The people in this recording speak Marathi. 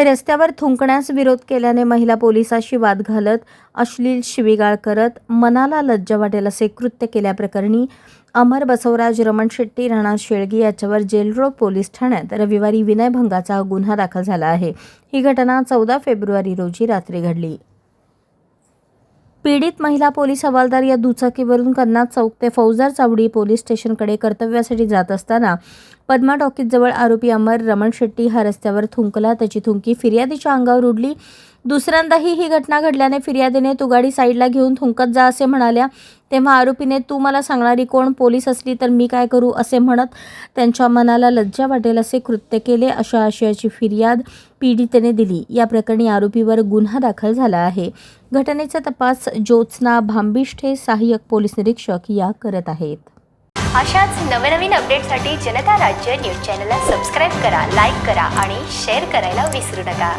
रस्त्यावर थुंकण्यास विरोध केल्याने महिला पोलिसाशी वाद घालत अश्लील शिवीगाळ करत मनाला लज्जा वाटेल असे कृत्य केल्याप्रकरणी अमर बसवराज रमण शेट्टी राणा शेळगी याच्यावर जेल रोड पोलीस ठाण्यात रविवारी विनयभंगाचा गुन्हा दाखल झाला आहे। ही घटना 14 फेब्रुवारी रोजी रात्री घडली। पीडित महिला पोलीस हवालदार या दुचाकीवरून कन्नाड चौक ते फौजदार चावडी पोलीस स्टेशनकडे कर्तव्यासाठी जात असताना पद्मा टॉकीजजवळ आरोपी अमर रमण शेट्टी हा रस्त्यावर थुंकला। त्याची थुंकी फिर्यादीच्या अंगावर उडली। दुसऱ्यांदाही ही घटना घडल्याने फिर्यादीने तू गाडी साईडला घेऊन थुंकत जा असे म्हणाल्या, तेव्हा आरोपीने तू मला सांगणारी कोण, पोलीस असली तर मी काय करू असे म्हणत त्यांच्या मनाला लज्जा वाटेल असे कृत्य केले अशा आशयाची फिर्याद पीडितेने दिली। या प्रकरणी आरोपीवर गुन्हा दाखल झाला आहे। घटनेचा तपास ज्योत्स्ना भांबिष्ठे सहाय्यक पोलीस निरीक्षक या करत आहेत। अशाच नवनवीन अपडेटसाठी जनता राज्य न्यूज चॅनलला सबस्क्राईब करा, लाईक करा आणि शेअर करायला विसरू नका।